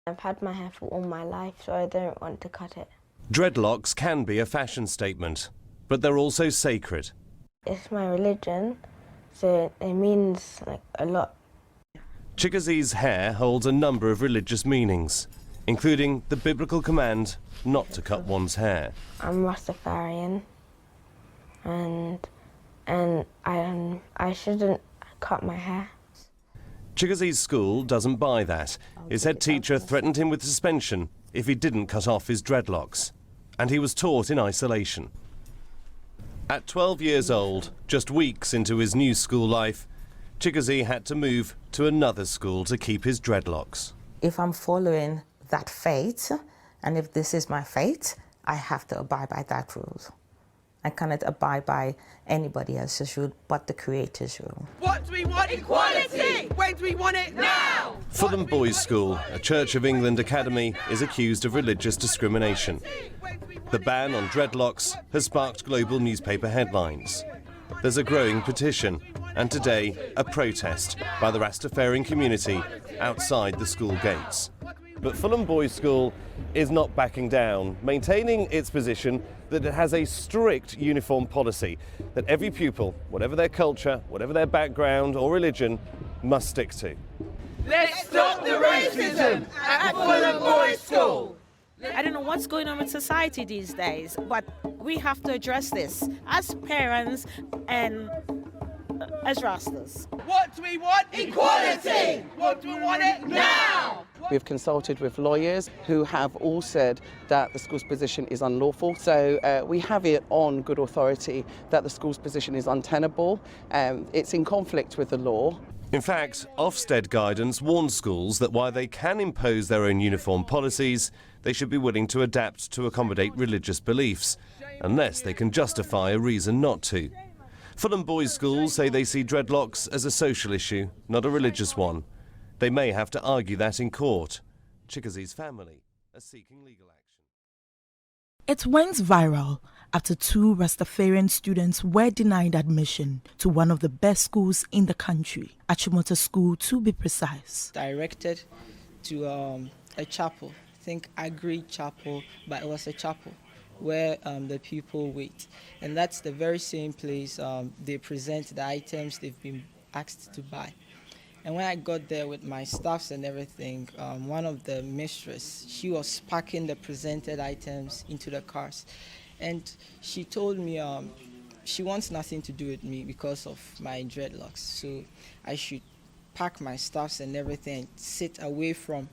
I've had my hair for all my life, so I don't want to cut it. Dreadlocks can be a fashion statement, but they're also sacred. It's my religion, so it means a lot. Chikazi's hair holds a number of religious meanings, including the biblical command not to cut one's hair. I'm Rastafarian, and I shouldn't cut my hair. Chikazi's school doesn't buy that. His head teacher threatened him with suspension if he didn't cut off his dreadlocks, and he was taught in isolation. At 12 years old, just weeks into his new school life, Chikazi had to move to another school to keep his dreadlocks. If I'm following that fate, and if this is my fate, I have to abide by that rule. I cannot abide by anybody else's rule but the Creator's rule. What do we want? Equality! When do we want it? Now! Fulham Boys' School, a Church of England academy, is accused of religious discrimination. The ban on dreadlocks has sparked global newspaper headlines. There's a growing petition, and today a protest by the Rastafarian community outside the school gates. But Fulham Boys' School is not backing down, maintaining its position that it has a strict uniform policy that every pupil, whatever their culture, whatever their background or religion, must stick to. Let's stop the racism at Fulham Boys' School! I don't know what's going on with society these days, but we have to address this as parents and as Rastas. What do we want? Equality! What do we want it now? We've consulted with lawyers who have all said that the school's position is unlawful. So we have it on good authority that the school's position is untenable. It's in conflict with the law. In fact, Ofsted guidance warns schools that while they can impose their own uniform policies, they should be willing to adapt to accommodate religious beliefs, unless they can justify a reason not to. Fulham Boys' Schools say they see dreadlocks as a social issue, not a religious one. They may have to argue that in court. Chikazi's family are seeking legal action. It went viral after 2 Rastafarian students were denied admission to one of the best schools in the country, Achimota School to be precise. Directed to a chapel, I think Agri Chapel, but it was a chapel where the people wait. And that's the very same place they present the items they've been asked to buy. And when I got there with my staffs and everything, one of the mistress, she was packing the presented items into the cars. And she told me she wants nothing to do with me because of my dreadlocks. So I should pack my stuffs and everything, sit away from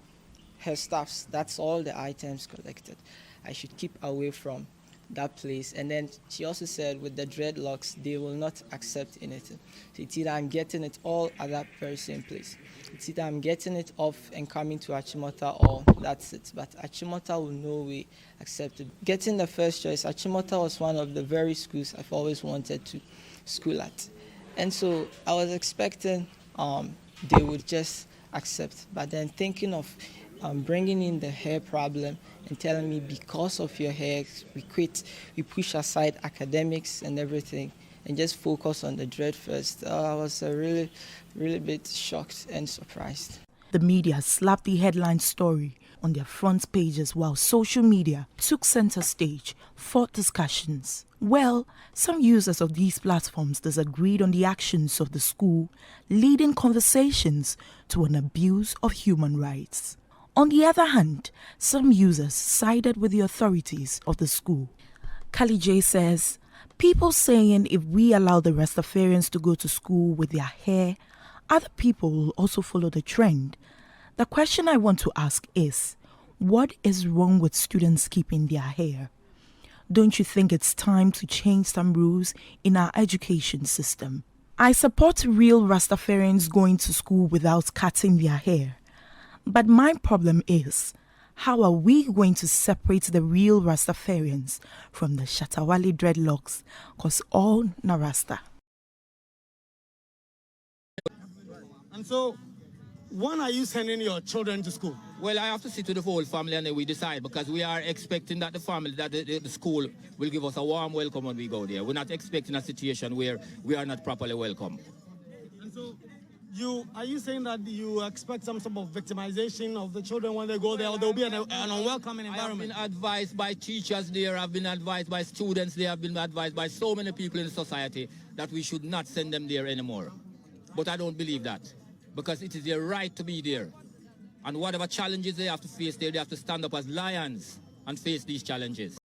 her stuffs. That's all the items collected. I should keep away from that place. And then she also said with the dreadlocks, they will not accept anything. So it's either I'm getting it all at that very same place. It's either I'm getting it off and coming to Achimota, or that's it. But Achimota will no way accept it. Getting the first choice, Achimota was one of the very schools I've always wanted to school at. And so I was expecting they would just accept. But then thinking of bringing in the hair problem and telling me because of your hair, we quit, we push aside academics and everything and just focus on the dread first. I was really bit shocked and surprised. The media slapped the headline story on their front pages while social media took center stage for discussions. Well, some users of these platforms disagreed on the actions of the school, leading conversations to an abuse of human rights. On the other hand, some users sided with the authorities of the school. Kali J says, people saying if we allow the Rastafarians to go to school with their hair, other people will also follow the trend. The question I want to ask is, what is wrong with students keeping their hair? Don't you think it's time to change some rules in our education system? I support real Rastafarians going to school without cutting their hair. But my problem is, how are we going to separate the real Rastafarians from the Shatawali dreadlocks? Because all Narasta. And so, when are you sending your children to school? Well, I have to sit with the whole family and then we decide, because we are expecting that the family, that the school will give us a warm welcome when we go there. We're not expecting a situation where we are not properly welcome. And so, Are you saying that you expect some sort of victimization of the children when they go there, or there will be an unwelcoming environment? I have been advised by teachers there, I've been advised by students there, I've been advised by so many people in society that we should not send them there anymore. But I don't believe that, because it is their right to be there. And whatever challenges they have to face there, they have to stand up as lions and face these challenges.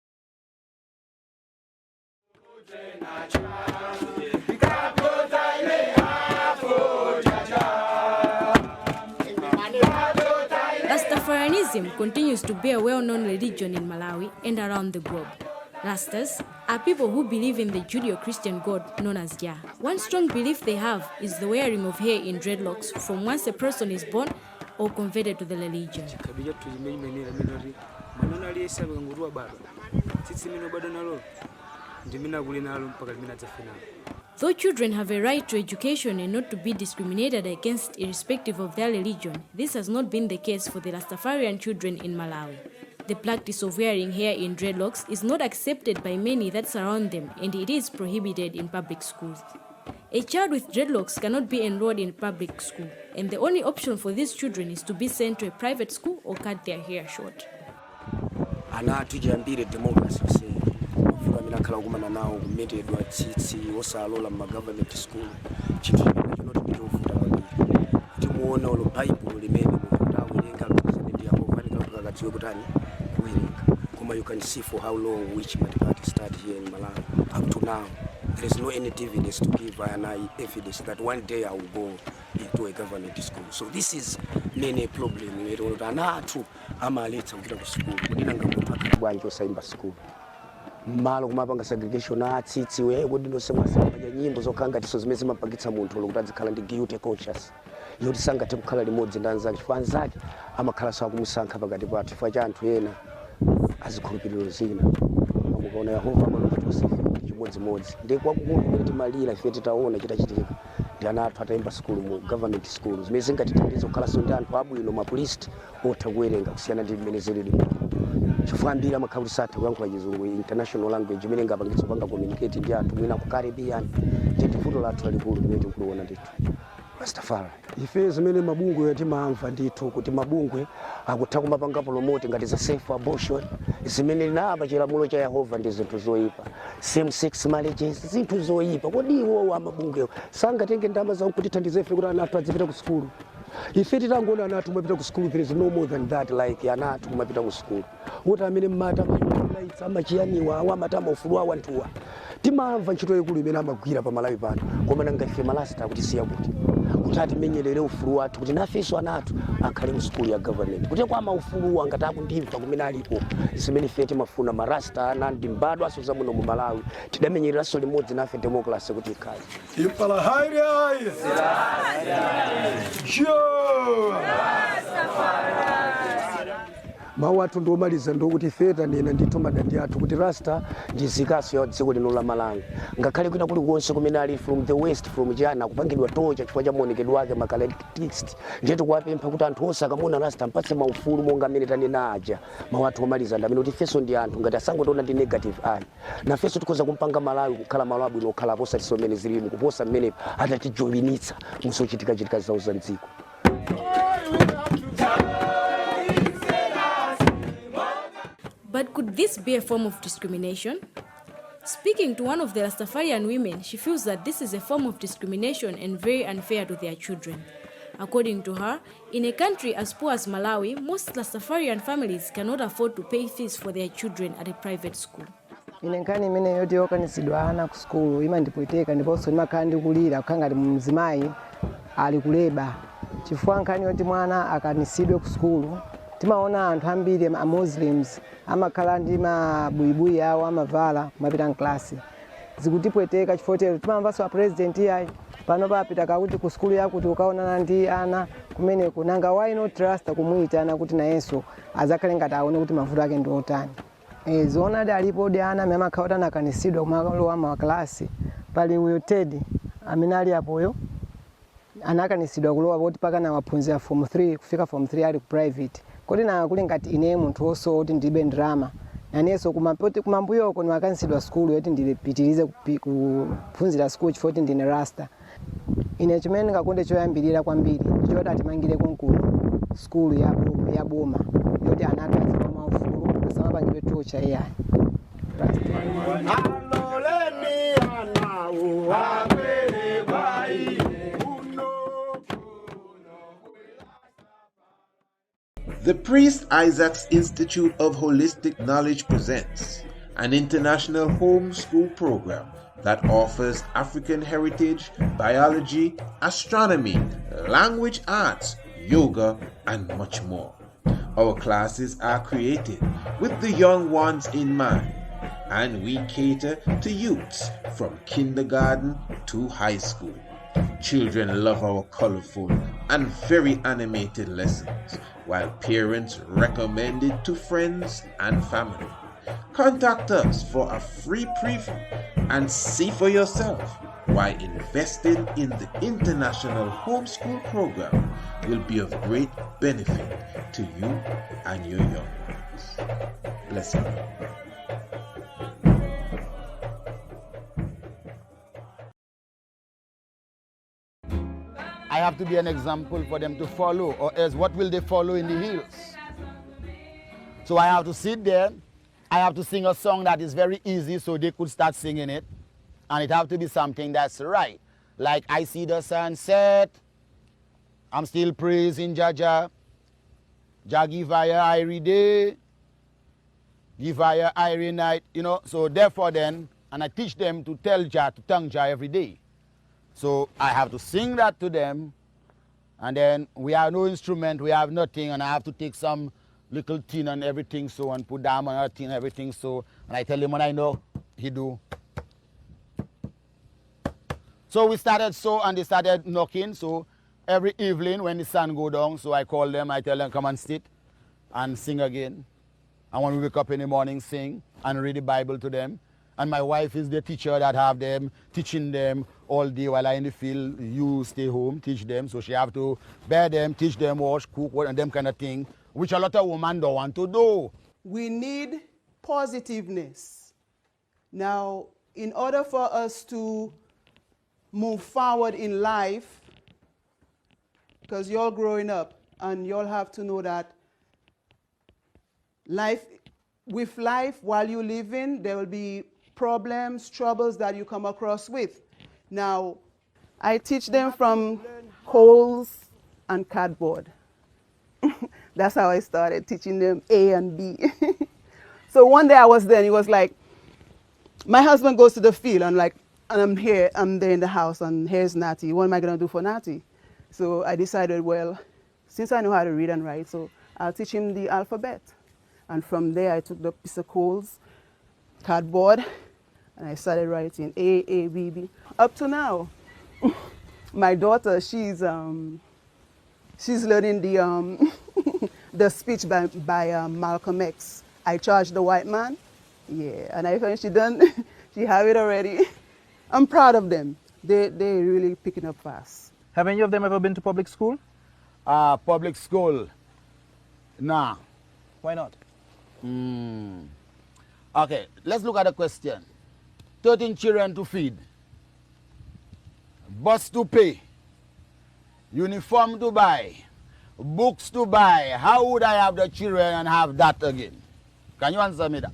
Rastafarianism continues to be a well-known religion in Malawi and around the globe. Rastas are people who believe in the Judeo-Christian God known as Jah. One strong belief they have is the wearing of hair in dreadlocks from once a person is born or converted to the religion. Though children have a right to education and not to be discriminated against irrespective of their religion, this has not been the case for the Rastafarian children in Malawi. The practice of wearing hair in dreadlocks is not accepted by many that surround them, and it is prohibited in public schools. A child with dreadlocks cannot be enrolled in public school, and the only option for these children is to be sent to a private school or cut their hair short. Government school you can see for how long which party started here in Malawi up to now. There is no any evidence to give evidence that one day I will go into a government school. So this is many problem. School. Malo kumapanga segregation atsitsi wewe ndinosema nyimbo zokanga tiso zimeze mapagitsa muntu lokuti adzikhala ndi guilty conscious yoti sangate kukhala limodzi ndanzake chifana zake amakhala sawa kumusankha pakati pathu chifukwa cha anthu ena azikhulupiriro zina mukaona Yehova amalopatosa chimodzimodzi ndi kwakukulu kuti malira ife titaona chitachitika ndi ana athu atayimba school mu government school zimene zingatithandize kukhala so ndi anthu abwino mapolist otha kuwerenga kusiyana ndi mmene zilili chifambira makaulisata kuyankhula chizungu international language imene ngapangitsa panga communicate ndi anthu mwina ku Caribbean ndi futo lathu lalikulu limene tikuona ndithu Rastafari ife zimene mabungwe yatimamva ndithu kuti mabungwe akutha kumapanga promote ngati za safe abortion zimene linapa chilamulo cha Yehova ndi zinthu zoyipa same sex marriages zinthu zoyipa kodi iwo amabungwe sangatenge ndalama zawo kuti thandize ife kuti ana athu adzipita ku school. Ife titangona ana athu mapita ku school, there is no more than that, like ana athu mapita ku school uta amene mmata lights amachiyaniwa awamatama ufulu awa ntuwa timamva ntchito yakulu imene amagwira pa Malawi pano koma nanga ife malasta kuti siya kuti atimenyerere ufulu wathu kuti nafeso ana athu akhale mu school ya government kuti kwa maufulu angati akundimva kumene alipo zimene ife timafuna marasta ana ndi mbadwa asoza muno mu Malawi tidamenyereranso limodzi nafe democracy kuti ikhale impala haire mawatu ndomaliza ndokuti feta nena ndito madandi athu kuti rasta ndizikaso ya dziko lino la Malawi ngakhale kwina kuli konse kumene ali from the west from jana kupangidwa tocha chifukwa cha maonekedwe ake makalektisti njetu kuwapempha kuti anthu onse akamona rasta mpatse maufulu monga amene tanena aja mawatu omaliza ndamene kuti feso ndi anthu ngati asangotiona ndi negative eye na feso tikhoza kumpanga Malawi kukhala malo abwino okhala posa tisomene zilimu kuposa mmene atatijovinitsa musochitika zawo za dziko. But could this be a form of discrimination? Speaking to one of the Rastafarian women, she feels that this is a form of discrimination and very unfair to their children. According to her, in a country as poor as Malawi, most Rastafarian families cannot afford to pay fees for their children at a private school. Inenkani imene yoti okanisidwa ana ku school imandipoiteka ndiponso ndimakhala kulira kukanga ndi mzimayi ali kuleba chifukwa nkani yoti mwana akanisidwe ku school timaona anthu ambiri a Muslims amakhala ndi mabuibui awo amavala mapita mklasi zikutipweteka chifukwa timamvaso a president yayi pano papita kakuti ku school yakuti ukaonana ndi ana kumene kunanga why not trust kumuitana kuti nayenso azakhale ngati aone kuti mavuto ake ndi otani. Zona dalipo de ana mema kaota na kanisidwa kumalo wa maklasi pali uyo Teddy amene ali apoyo anakanisidwa kulowa poti paka na waphunzira form 3 kufika form 3 ali private kodi na kuli ngati ine munthu oso oti ndibe drama naneso kumapoti kumambuyo ko niwakansidwa school yoti ndilipitirize kuphunzira school chifoti ndine rasta ine chimene ndingakonde choyambirira kwambiri ndichoti atimangire kunkulu skulu ya boma yoti ana athu azipa maufulu asamapangidwe tocha iyayi. The Priest Isaac's Institute of Holistic Knowledge presents an international homeschool program that offers African heritage, biology, astronomy, language arts, yoga, and much more. Our classes are created with the young ones in mind, and we cater to youths from kindergarten to high school. Children love our colorful and very animated lessons, while parents recommend it to friends and family. Contact us for a free preview and see for yourself why investing in the international homeschool program will be of great benefit to you and your young ones. Bless you. I have to be an example for them to follow, or else what will they follow in the hills? So I have to sit there, I have to sing a song that is very easy so they could start singing it, and it have to be something that's right. Like, I see the sunset, I'm still praising Jaja, Jah give I every day, give I every night, you know. So therefore then, and I teach them to tell Jah, to thank Jah every day. So I have to sing that to them, and then we have no instrument, we have nothing, and I have to take some little tin and everything so, and put down on a tin and everything so, and I tell him when I know, he do. So we started so, and they started knocking, so every evening when the sun go down, so I call them, I tell them come and sit and sing again. And when we wake up in the morning, sing and read the Bible to them. And my wife is the teacher that have them, teaching them all day while I in the field. You stay home, teach them. So she have to bear them, teach them, wash, cook, and them kind of thing, which a lot of women don't want to do. We need positiveness. Now, in order for us to move forward in life, because you're growing up, and you'll have to know that with life, while you live in, there will be problems, troubles that you come across with. Now, I teach them from holes and cardboard. That's how I started teaching them A and B. So one day I was there, and it was like, my husband goes to the field, and I'm there in the house, and here's Natty. What am I gonna do for Natty? So I decided, well, since I know how to read and write, so I'll teach him the alphabet. And from there I took the piece of coals, cardboard, and I started writing A, B, B. Up to now, my daughter, she's learning the the speech by Malcolm X. I charged the white man. Yeah, and I find she done. She have it already. I'm proud of them. They really picking up fast. Have any of them ever been to public school? Public school, nah. Why not? Okay, let's look at the question. 13 children to feed, bus to pay, uniform to buy, books to buy. How would I have the children and have that again? Can you answer me that?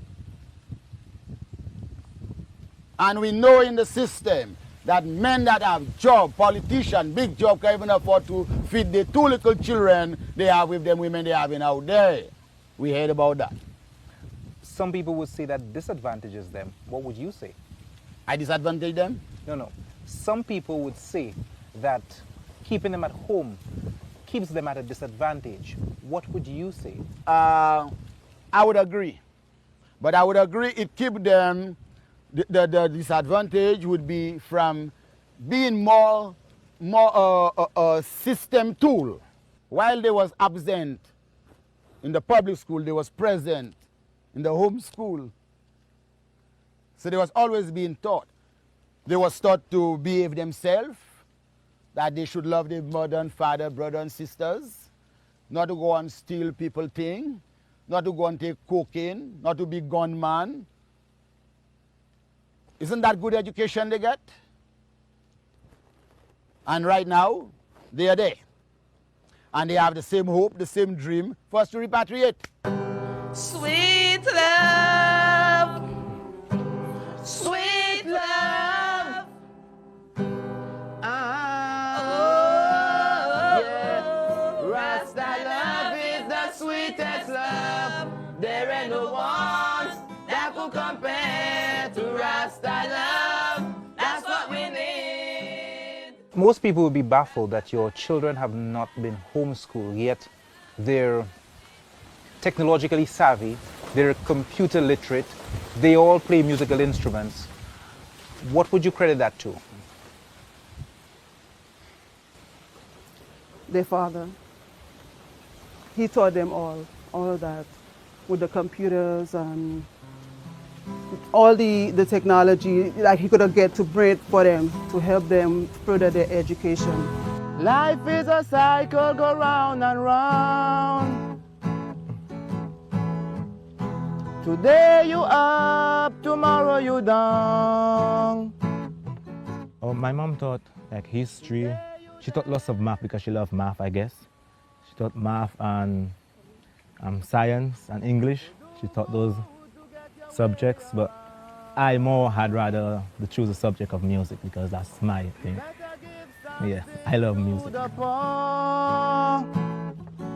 And we know in the system that men that have job, politicians, big job, can even afford to feed the 2 little children they have with them women they have in out there. We heard about that. Some people would say that disadvantages them. What would you say? I disadvantage them? No. Some people would say that keeping them at home keeps them at a disadvantage. What would you say? I would agree. But I would agree it keeps them, the disadvantage would be from being more a system tool. While they was absent in the public school, they was present in the home school. So they was always being taught. They was taught to behave themselves, that they should love their mother and father, brother and sisters, not to go and steal people things, not to go and take cocaine, not to be gunman. Isn't that good education they get? And right now, they are there. And they have the same hope, the same dream for us to repatriate. Sweet love, sweet love. Rasta love is the sweetest love. There ain't no one that could compare to Rasta love. That's what we need. Most people will be baffled that your children have not been homeschooled, yet they're technologically savvy, they're computer literate, they all play musical instruments. What would you credit that to? Their father. He taught them all of that, with the computers and all the technology, like he could get to bring it for them, to help them further their education. Life is a cycle, go round and round. Today you up, tomorrow you down. Oh, my mom taught like history. She taught lots of math because she loved math, I guess. She taught math and science and English. She taught those subjects, but I more had rather to choose the subject of music because that's my thing. Yeah, I love music.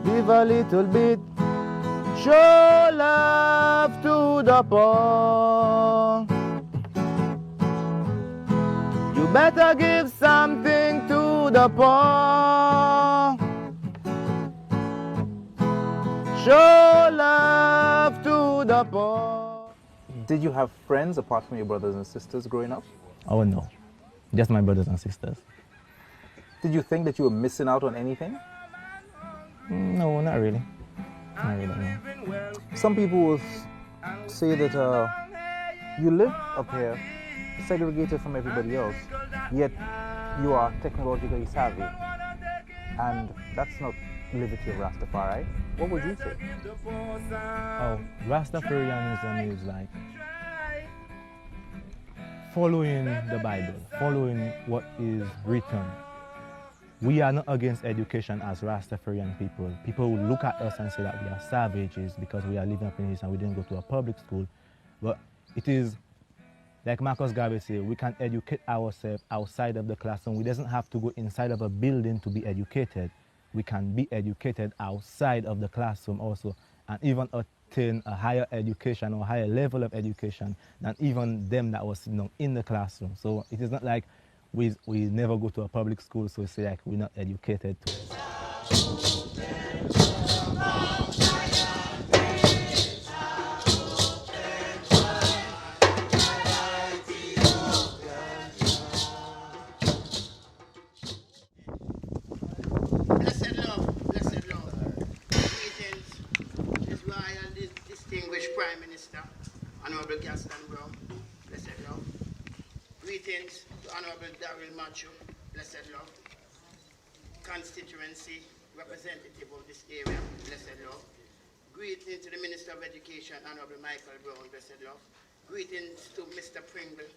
Give a little bit, show love to the poor. You better give something to the poor. Show love to the poor. Did you have friends apart from your brothers and sisters growing up? Oh no, just my brothers and sisters. Did you think that you were missing out on anything? No, not really. Not really, no. Some people will say that you live up here segregated from everybody else, yet you are technologically savvy. And that's not Livity of Rastafari. What would you say? Oh, Rastafarianism is like following the Bible, following what is written. We are not against education as Rastafarian people. People will look at us and say that we are savages because we are living up in this and we didn't go to a public school. But it is, like Marcus Garvey said, we can educate ourselves outside of the classroom. We doesn't have to go inside of a building to be educated. We can be educated outside of the classroom also, and even attain a higher education or higher level of education than even them that was sitting in the classroom. So it is not like we never go to a public school, so it's like we're not educated too. Blessed love. Greetings, His Royal Distinguished Prime Minister, Honorable Gaston Brown. Blessed love. Greetings to Honorable Daryl Macho. Blessed love. Constituency representative of this area. Blessed love. Greetings to the Minister of Education, Honorable Michael Brown. Blessed love. Greetings to Mr. Pringle,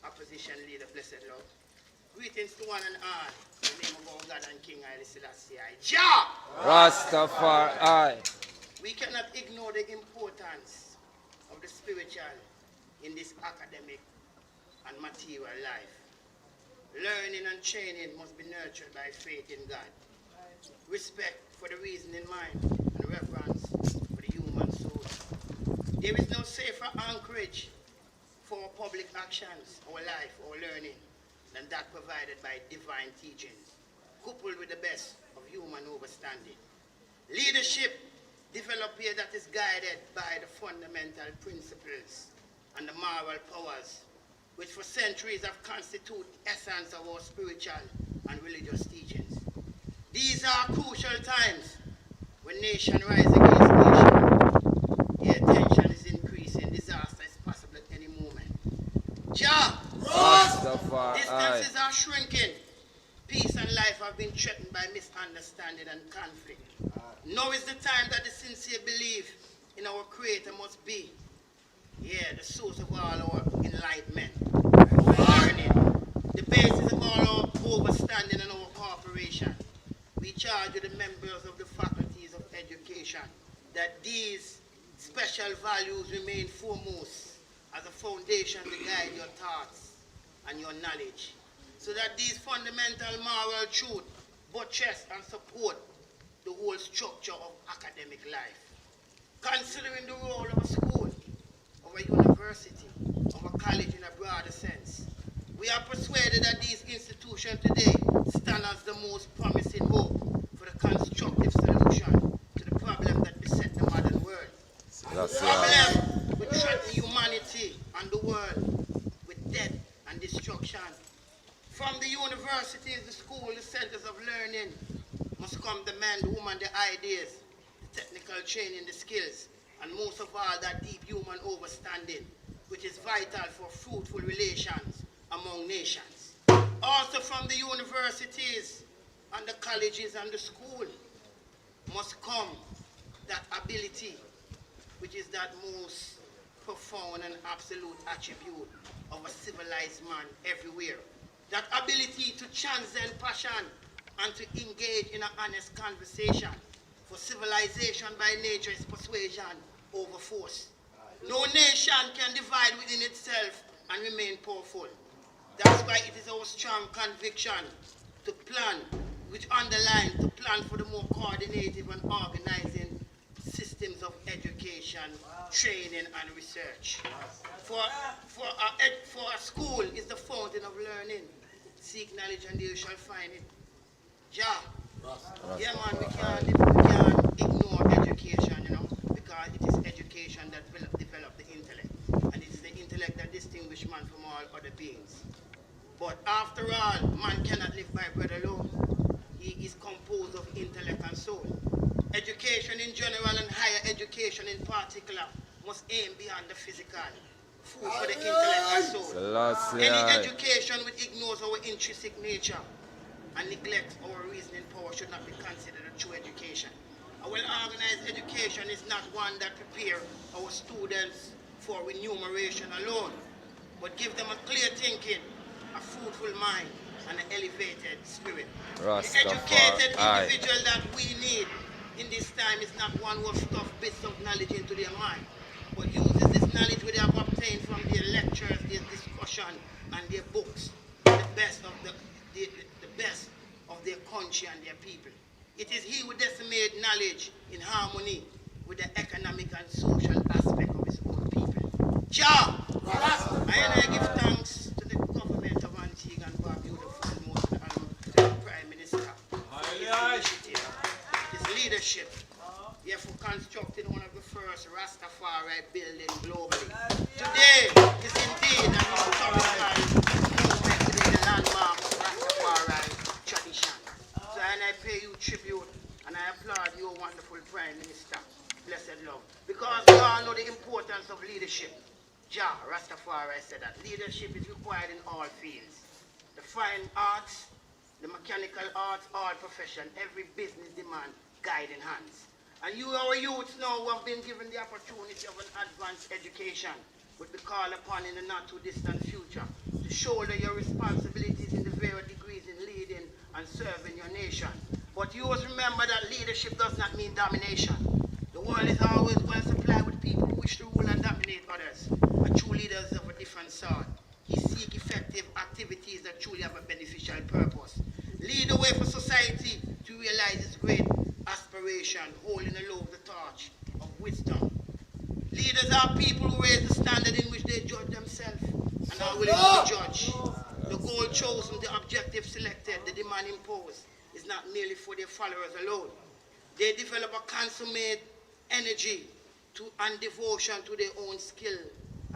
Opposition Leader. Blessed love. Greetings to one and all, in the name of our God and King Haile Selassie I. Jah! Rastafari. We cannot ignore the importance of the spiritual in this academic and material life. Learning and training must be nurtured by faith in God, respect for the reasoning mind, and reverence for the human soul. There is no safer anchorage for public actions, our life, our learning, than that provided by divine teachings, coupled with the best of human understanding. Leadership developed here that is guided by the fundamental principles and the moral powers, which for centuries have constituted the essence of our spiritual and religious teachings. These are crucial times when nation rise against nation. The attention is increasing, disaster is possible at any moment. Jah! Distances are shrinking. Peace and life have been threatened by misunderstanding and conflict. Now is the time that the sincere belief in our Creator must be, the source of all our enlightenment, our learning, the basis of all our overstanding in our corporation. We charge the members of the faculties of education that these special values remain foremost as a foundation to guide your thoughts and your knowledge, so that these fundamental moral truths buttress and support the whole structure of academic life. Considering the role of a school, of a university, of a college in a broader sense, we are persuaded that these institutions today stand as the most promising hope for the constructive solution to the problem that beset the modern world. Problem which threaten humanity and the world with death and destruction. From the universities, the schools, the centers of learning must come the man, the woman, the ideas, the technical training, the skills, and most of all that deep human understanding, which is vital for fruitful relations among nations. Also from the universities and the colleges and the school must come that ability, which is that most profound and absolute attribute of a civilized man everywhere. That ability to transcend passion and to engage in an honest conversation. For civilization by nature is persuasion over force. No nation can divide within itself and remain powerful. That's why it is our strong conviction to plan, which underlines to plan for the more coordinated and organizing systems of education, training, and research. For a school is the fountain of learning. Seek knowledge and you shall find it. Yeah, man, we can't ignore education, you know, because it is education that will develop the intellect. And it is the intellect that distinguishes man from all other beings. But after all, man cannot live by bread alone. He is composed of intellect and soul. Education in general and higher education in particular must aim beyond the physical. Food for the intellect and soul. Any education which ignores our intrinsic nature and neglects our reasoning power should not be considered a true education. A well-organized education is not one that prepares our students for remuneration alone, but give them a clear thinking, a fruitful mind, and an elevated spirit. The educated individual that we need in this time is not one who stuffs bits of knowledge into their mind, but uses this knowledge which they have obtained from their lectures, their discussion, and their books, the best of their country and their people. It is he who decimates knowledge in harmony with the economic and social aspect of his own people. I give thanks to the government of Antigua and Barbuda and most to the Prime Minister for his initiative, his leadership, for constructing one of the first Rastafari buildings globally. Today is indeed an historical movement within the landmark of Rastafari tradition. So and I pay you tribute and I applaud your wonderful Prime Minister, blessed love, because we all know the importance of leadership. Rastafari said that leadership is required in all fields. The fine arts, the mechanical arts, all profession, every business demand guiding hands. And you, our youths now, who have been given the opportunity of an advanced education, would be called upon in the not-too-distant future to shoulder your responsibilities in the various degrees in leading and serving your nation. But you must remember that leadership does not mean domination. The world is always well supplied with people who wish to rule and dominate others. A true leader is of a different sort. He seeks effective activities that truly have a beneficial purpose. Lead the way for society to realize its great aspiration, holding aloft the torch of wisdom. Leaders are people who raise the standard in which they judge themselves and are willing to be judged. The goal chosen, the objective selected, the demand imposed is not merely for their followers alone. They develop a consummate energy and devotion to their own skill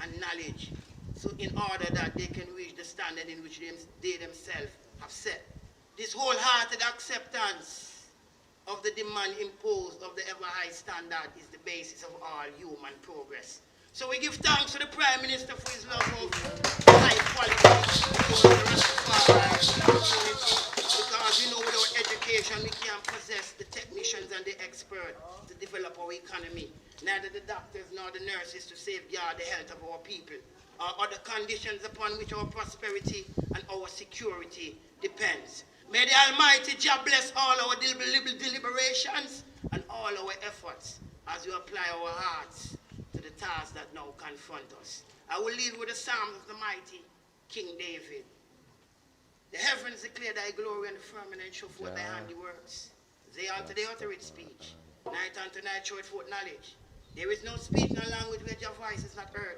and knowledge, so in order that they can reach the standard in which they themselves have set. This wholehearted acceptance of the demand imposed of the ever-high standard is the basis of all human progress. So we give thanks to the Prime Minister for his love of high quality because you know without education we can't possess the technicians and the experts to develop our economy, neither the doctors nor the nurses to safeguard the health of our people. or other conditions upon which our prosperity and our security depends. May the Almighty Jah bless all our deliberations and all our efforts as we apply our hearts to the tasks that now confront us. I will leave with the Psalms of the mighty King David. The heavens declare thy glory, and the firmament show forth thy handiworks. They unto the utter its speech. Night unto night show it forth knowledge. There is no speech, no language where your voice is not heard.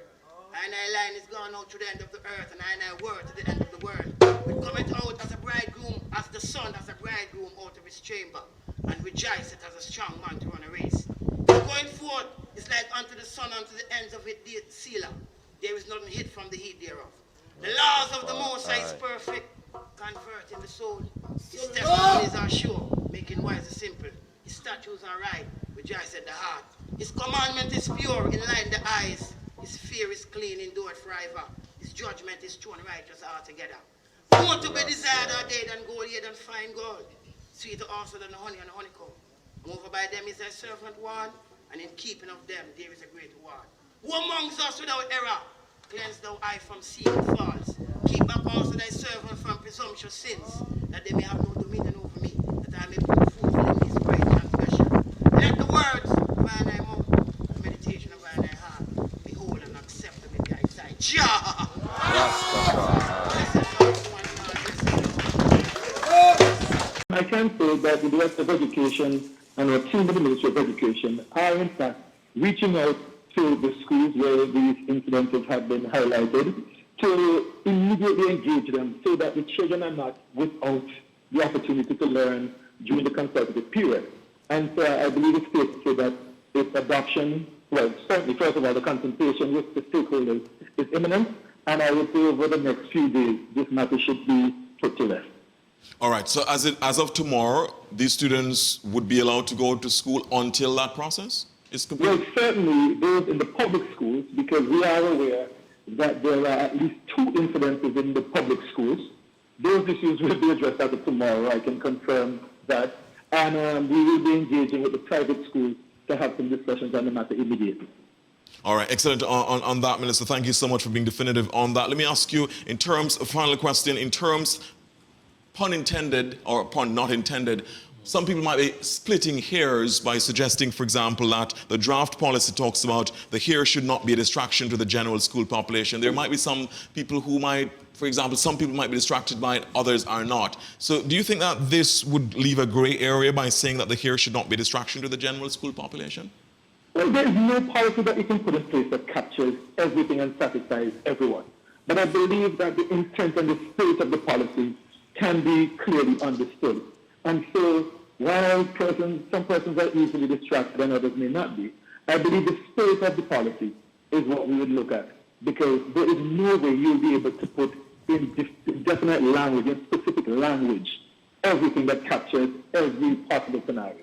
And thy line is gone out to the end of the earth, and thy word to the end of the world. We cometh out as a bridegroom, as the son, as a bridegroom out of his chamber, and rejoiceth as a strong man to run a race. Going forth is like unto the sun, unto the ends of it sealer. There is nothing hid from the heat thereof. The laws of the Most High is perfect, converting the soul. His testimonies are sure, making wise the simple. His statutes are right, rejoiceth the heart. His commandment is pure, enlighten the eyes. His fear is clean, endured forever. His judgment is true and righteous altogether. More to be desired are they than gold, yea, than fine gold. Sweeter also than the honey and the honeycomb. Moreover by them is thy servant one, and in keeping of them there is a great reward. Who amongst us without error? Cleanse thou eye from seeing faults. Keep back also thy servant from presumptuous sins, that they may have no dominion over me, that I may prove fruitful in his great transgression. Let the words of thy mouth, the meditation of thy heart, behold and acceptable in thy sight. Jah! I can say that the Director of Education and our team of the Ministry of Education are in fact reaching out to the schools where these incidences have been highlighted to immediately engage them so that the children are not without the opportunity to learn during the consecutive period. And so I believe it's safe to say that its adoption, well, certainly first of all, the consultation with the stakeholders is imminent, and I would say over the next few days, this matter should be put to rest. All right, so as of tomorrow, these students would be allowed to go to school until that process is complete? Well, certainly those in the public schools, because we are aware that there are at least 2 incidences in the public schools. Those issues will be addressed as of tomorrow, I can confirm that. And we will be engaging with the private schools to have some discussions on the matter immediately. All right, excellent on that, Minister. Thank you so much for being definitive on that. Let me ask you, in terms, a final question, in terms, pun intended or pun not intended, some people might be splitting hairs by suggesting, for example, that the draft policy talks about the hair should not be a distraction to the general school population. There might be some people who might, for example, some people might be distracted by it, others are not. So do you think that this would leave a grey area by saying that the hair should not be a distraction to the general school population? Well, there is no policy that you can put in place that captures everything and satisfies everyone. But I believe that the intent and the spirit of the policy can be clearly understood. And so, while some persons are easily distracted and others may not be, I believe the spirit of the policy is what we would look at, because there is no way you'll be able to put in definite language, in specific language, everything that captures every possible scenario.